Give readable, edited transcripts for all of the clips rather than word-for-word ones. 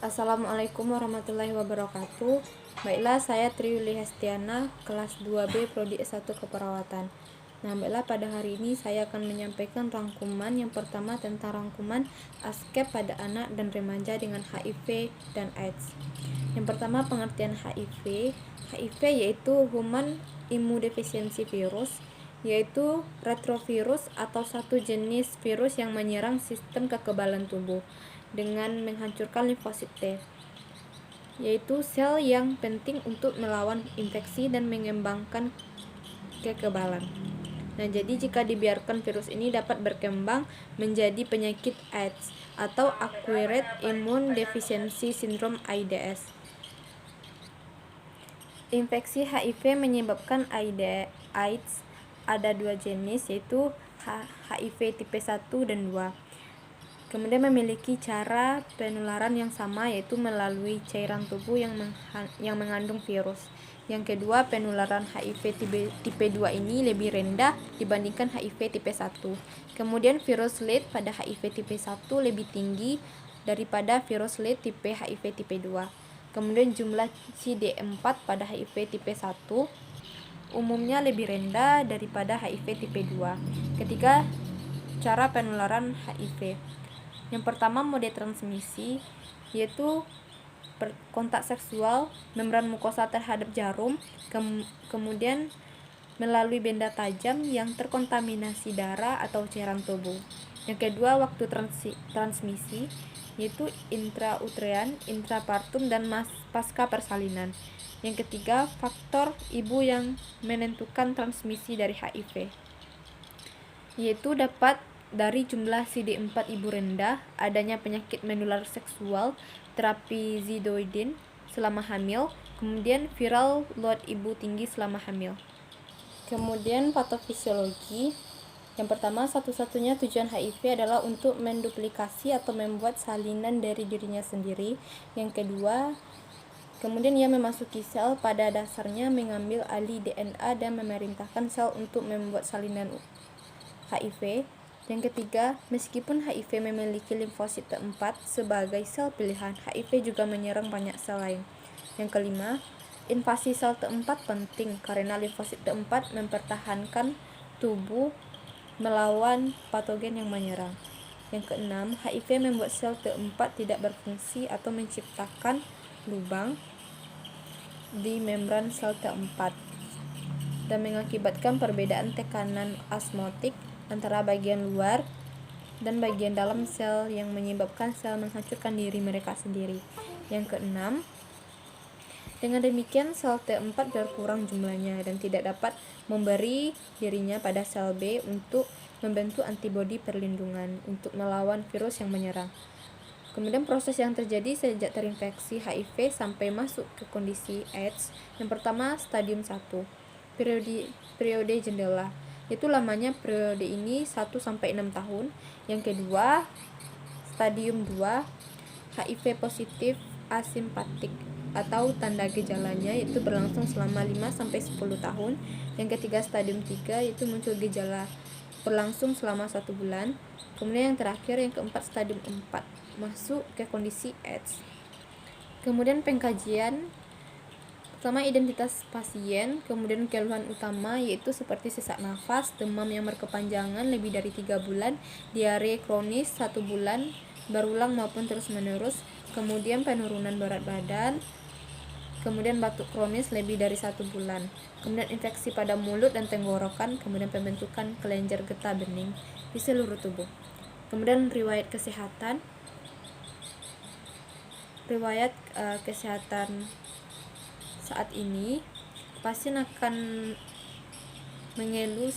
Assalamualaikum warahmatullahi wabarakatuh. Baiklah, saya Triyuli Hestiana, kelas 2B Prodi S1 Keperawatan. Nah, baiklah, pada hari ini saya akan menyampaikan rangkuman yang pertama tentang rangkuman ASKEP pada anak dan remaja dengan HIV dan AIDS. Yang pertama, pengertian HIV. HIV yaitu Human Immunodeficiency Virus, yaitu retrovirus atau satu jenis virus yang menyerang sistem kekebalan tubuh dengan menghancurkan limfosit T, yaitu sel yang penting untuk melawan infeksi dan mengembangkan kekebalan. Nah, jadi jika dibiarkan virus ini dapat berkembang menjadi penyakit AIDS atau Acquired Immune Deficiency Syndrome AIDS. Infeksi HIV menyebabkan AIDS ada dua jenis, yaitu HIV tipe 1 dan 2. Kemudian memiliki cara penularan yang sama, yaitu melalui cairan tubuh yang mengandung virus. Yang kedua, penularan HIV tipe 2 ini lebih rendah dibandingkan HIV tipe 1. Kemudian virus lead pada HIV tipe 1 lebih tinggi daripada virus lead tipe HIV tipe 2. Kemudian jumlah CD4 pada HIV tipe 1 umumnya lebih rendah daripada HIV tipe 2. Ketiga, cara penularan HIV. Yang pertama, mode transmisi, yaitu kontak seksual, membran mukosa terhadap jarum, kemudian melalui benda tajam yang terkontaminasi darah atau cairan tubuh. Yang kedua, waktu transmisi, yaitu intrautrean, intrapartum, dan pasca persalinan. Yang ketiga, faktor ibu yang menentukan transmisi dari HIV, yaitu dapat dari jumlah CD4 ibu rendah, adanya penyakit menular seksual, terapi zidoidin selama hamil, kemudian viral load ibu tinggi selama hamil. Kemudian patofisiologi. Yang pertama, satu-satunya tujuan HIV adalah untuk menduplikasi atau membuat salinan dari dirinya sendiri. Yang kedua, kemudian ia memasuki sel, pada dasarnya mengambil alih DNA dan memerintahkan sel untuk membuat salinan HIV. Yang ketiga, meskipun HIV memiliki limfosit T4 sebagai sel pilihan, HIV juga menyerang banyak sel lain. Yang kelima, invasi sel T4 penting karena limfosit T4 mempertahankan tubuh melawan patogen yang menyerang. Yang keenam, HIV membuat sel T4 tidak berfungsi atau menciptakan lubang di membran sel T4 dan mengakibatkan perbedaan tekanan osmotik antara bagian luar dan bagian dalam sel yang menyebabkan sel menghancurkan diri mereka sendiri. Yang keenam, dengan demikian sel T4 berkurang jumlahnya dan tidak dapat memberi dirinya pada sel B untuk membentuk antibodi perlindungan untuk melawan virus yang menyerang. Kemudian proses yang terjadi sejak terinfeksi HIV sampai masuk ke kondisi AIDS. Yang pertama, stadium 1, periode jendela, itu lamanya periode ini 1-6 tahun. Yang kedua, stadium 2, HIV positif asimpatik atau tanda gejalanya itu berlangsung selama 5-10 tahun. Yang ketiga, stadium 3, itu muncul gejala berlangsung selama 1 bulan. Kemudian yang terakhir, yang keempat, stadium 4, masuk ke kondisi AIDS. Kemudian pengkajian. Pertama, identitas pasien, kemudian keluhan utama yaitu seperti sesak nafas, demam yang berkepanjangan lebih dari 3 bulan, diare kronis 1 bulan, berulang maupun terus-menerus, kemudian penurunan berat badan, kemudian batuk kronis lebih dari 1 bulan, kemudian infeksi pada mulut dan tenggorokan, kemudian pembentukan kelenjar getah bening di seluruh tubuh. Kemudian riwayat kesehatan. Kesehatan saat ini, pasien akan mengeluh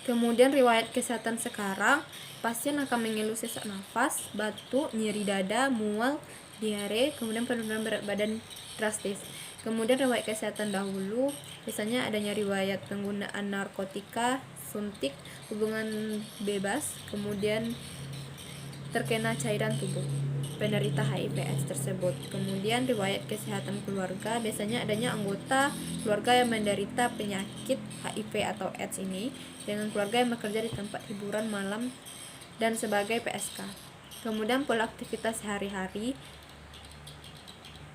kemudian riwayat kesehatan sekarang, pasien akan mengeluh sesak nafas, batuk, nyeri dada, mual, diare, kemudian penurunan berat badan drastis. Kemudian riwayat kesehatan dahulu, biasanya adanya riwayat penggunaan narkotika, suntik, hubungan bebas, kemudian terkena cairan tubuh penderita HIV/AIDS tersebut. Kemudian riwayat kesehatan keluarga, biasanya adanya anggota keluarga yang menderita penyakit HIV atau AIDS ini dengan keluarga yang bekerja di tempat hiburan malam dan sebagai PSK. Kemudian pola aktivitas sehari-hari,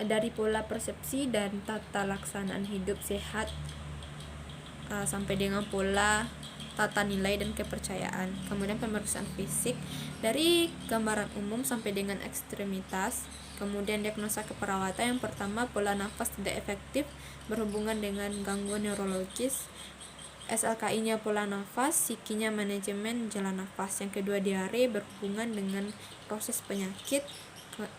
dari pola persepsi dan tata laksanaan hidup sehat sampai dengan pola tata nilai dan kepercayaan. Kemudian pemeriksaan fisik dari gambaran umum sampai dengan ekstremitas. Kemudian diagnosa keperawatan, yang pertama pola nafas tidak efektif berhubungan dengan gangguan neurologis. SLKI-nya pola nafas, psikinya manajemen jalan nafas. Yang kedua diare berhubungan dengan proses penyakit.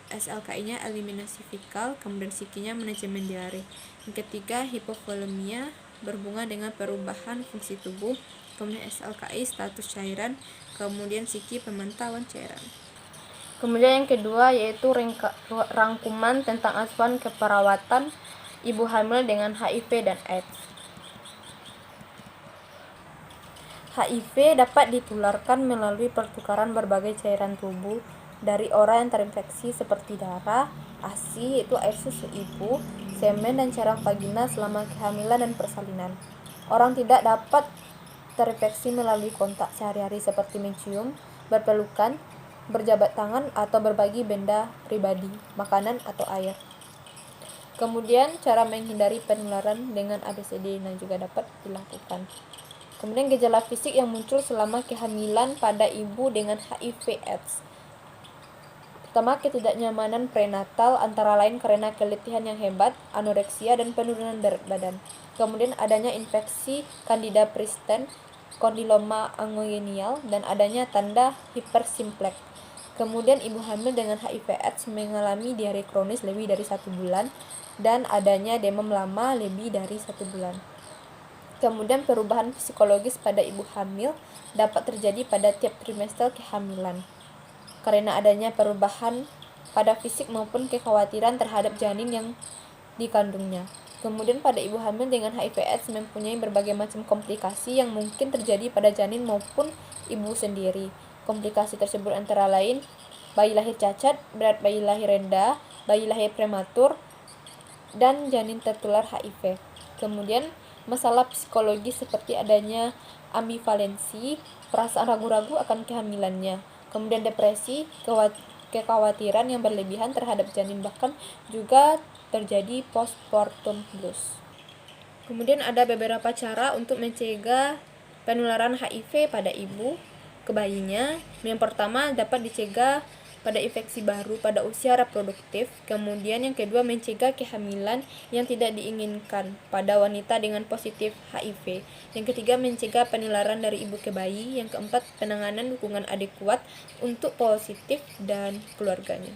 SLKI-nya eliminasi fikal, kemudian psikinya manajemen diare. Yang ketiga hipovolemia berhubungan dengan perubahan fungsi tubuh, kemudian SLKI status cairan, kemudian psiki pemantauan cairan. Kemudian yang kedua yaitu rangkuman tentang asuhan keperawatan ibu hamil dengan HIV dan AIDS. HIV dapat ditularkan melalui pertukaran berbagai cairan tubuh dari orang yang terinfeksi seperti darah, ASI yaitu air susu ibu, semen dan cairan vagina selama kehamilan dan persalinan. Orang tidak dapat terinfeksi melalui kontak sehari-hari seperti mencium, berpelukan, berjabat tangan, atau berbagi benda pribadi, makanan atau air. Kemudian cara menghindari penularan dengan ABCD juga dapat dilakukan. Kemudian gejala fisik yang muncul selama kehamilan pada ibu dengan HIV/AIDS. Pertama, ketidaknyamanan prenatal antara lain karena keletihan yang hebat, anoreksia, dan penurunan berat badan. Kemudian adanya infeksi Candida persistens, kondiloma angogenial, dan adanya tanda hipersimpleks. Kemudian ibu hamil dengan HIV/AIDS mengalami diare kronis lebih dari 1 bulan dan adanya demam lama lebih dari 1 bulan. Kemudian perubahan psikologis pada ibu hamil dapat terjadi pada tiap trimester kehamilan karena adanya perubahan pada fisik maupun kekhawatiran terhadap janin yang dikandungnya. Kemudian pada ibu hamil dengan HIV/AIDS mempunyai berbagai macam komplikasi yang mungkin terjadi pada janin maupun ibu sendiri. Komplikasi tersebut antara lain bayi lahir cacat, berat bayi lahir rendah, bayi lahir prematur, dan janin tertular HIV. Kemudian masalah psikologis seperti adanya ambivalensi, perasaan ragu-ragu akan kehamilannya. Kemudian depresi, kekhawatiran yang berlebihan terhadap janin, bahkan juga terjadi postpartum blues. Kemudian ada beberapa cara untuk mencegah penularan HIV pada ibu ke bayinya. Yang pertama dapat dicegah pada infeksi baru pada usia reproduktif. Kemudian yang kedua mencegah kehamilan yang tidak diinginkan pada wanita dengan positif HIV. Yang ketiga mencegah penularan dari ibu ke bayi. Yang keempat penanganan dukungan adekuat untuk positif dan keluarganya.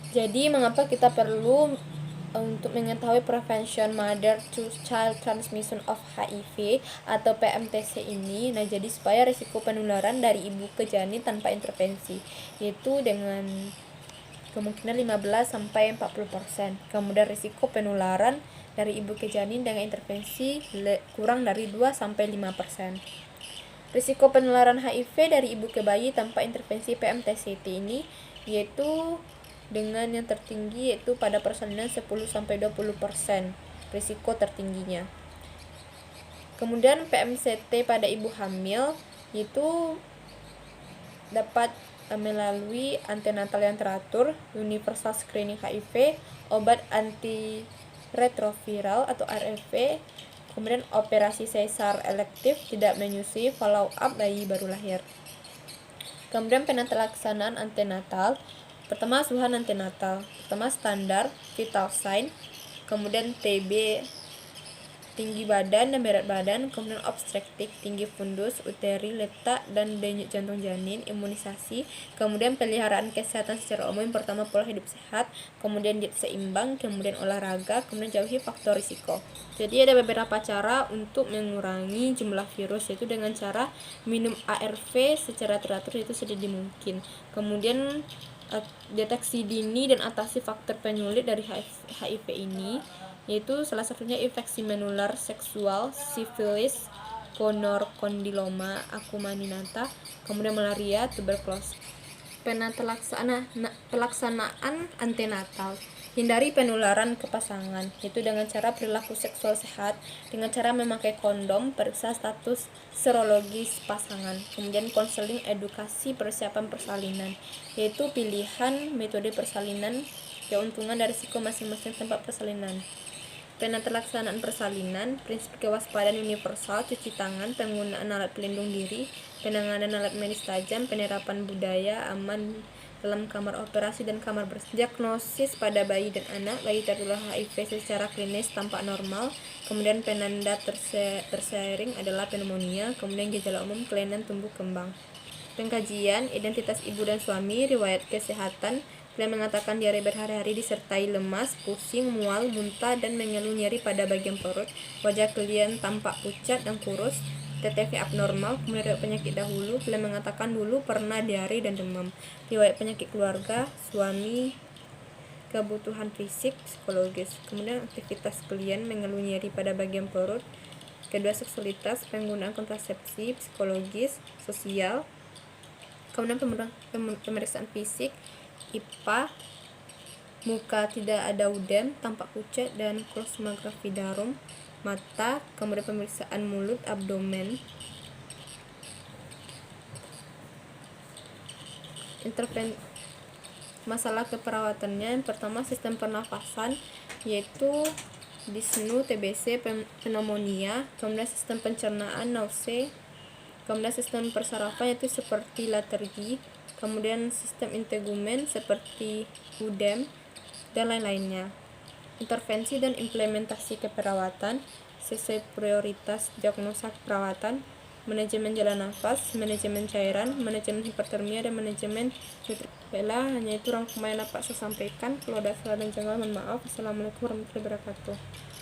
Jadi mengapa kita perlu untuk mengetahui prevention mother to child transmission of HIV atau PMTC ini? Nah, jadi supaya risiko penularan dari ibu ke janin tanpa intervensi yaitu dengan kemungkinan 15-40%. Kemudian risiko penularan dari ibu ke janin dengan intervensi kurang dari 2-5%. Risiko penularan HIV dari ibu ke bayi tanpa intervensi PMTCT ini yaitu dengan yang tertinggi yaitu pada persalinan 10-20% risiko tertingginya. Kemudian PMCT pada ibu hamil itu dapat melalui antenatal yang teratur, universal screening HIV, obat antiretroviral atau ARV, kemudian operasi sesar elektif, tidak menyusui, follow up bayi baru lahir. Kemudian penelaksanaan antenatal. Pertama asuhan antenatal, pertama standar vital sign, kemudian TB tinggi badan dan berat badan, kemudian obstetrik tinggi fundus, uteri, letak dan denyut jantung janin, imunisasi, kemudian peliharaan kesehatan secara umum. Pertama pola hidup sehat, kemudian diet seimbang, kemudian olahraga, kemudian jauhi faktor risiko. Jadi ada beberapa cara untuk mengurangi jumlah virus, yaitu dengan cara minum ARV secara teratur itu sedini mungkin. Kemudian deteksi dini dan atasi faktor penyulit dari HIV ini, yaitu salah satunya infeksi menular seksual, sifilis, gonor, kondiloma, akumaninata, kemudian malaria, tuberkulosis. Pelaksanaan antenatal. Hindari penularan ke pasangan, yaitu dengan cara perilaku seksual sehat, dengan cara memakai kondom, periksa status serologis pasangan, kemudian konseling edukasi persiapan persalinan, yaitu pilihan metode persalinan keuntungan dan risiko masing-masing tempat persalinan. Penata persalinan, prinsip kewaspadaan universal, cuci tangan, penggunaan alat pelindung diri, penanganan alat medis tajam, penerapan budaya aman dalam kamar operasi dan kamar bersih. Diagnosis pada bayi dan anak, bayi tertular HIV secara klinis tampak normal, kemudian penanda tersaring adalah pneumonia, kemudian gejala umum kelainan tumbuh kembang. Pengkajian, identitas ibu dan suami, riwayat kesehatan, klien mengatakan diare berhari-hari disertai lemas, pusing, mual, muntah, dan mengeluh nyeri pada bagian perut. Wajah klien tampak pucat dan kurus, TTV abnormal, kemudian riwayat penyakit dahulu, klien mengatakan dulu pernah diare dan demam. Riwayat penyakit keluarga, suami, kebutuhan fisik, psikologis. Kemudian aktivitas klien mengeluh nyeri pada bagian perut. Kedua, seksualitas, penggunaan kontrasepsi, psikologis, sosial. Kemudian pemeriksaan fisik, IPA, muka tidak ada udem, tampak pucat, dan kromatografi darum mata. Kemudian pemeriksaan mulut, abdomen. Masalah keperawatannya, yang pertama sistem pernafasan, yaitu dyspnea, TBC, pneumonia. Kemudian sistem pencernaan, nausea. Kemudian sistem persarafan yaitu seperti letargi, kemudian sistem integumen seperti udem, dan lain-lainnya. Intervensi dan implementasi keperawatan sesuai prioritas diagnosa keperawatan, manajemen jalan nafas, manajemen cairan, manajemen hipertermia, dan manajemen nutripela. Hanya itu rangkuman yang dapat saya sampaikan. Kalau ada salah dan janggal, mohon maaf. Assalamualaikum warahmatullahi wabarakatuh.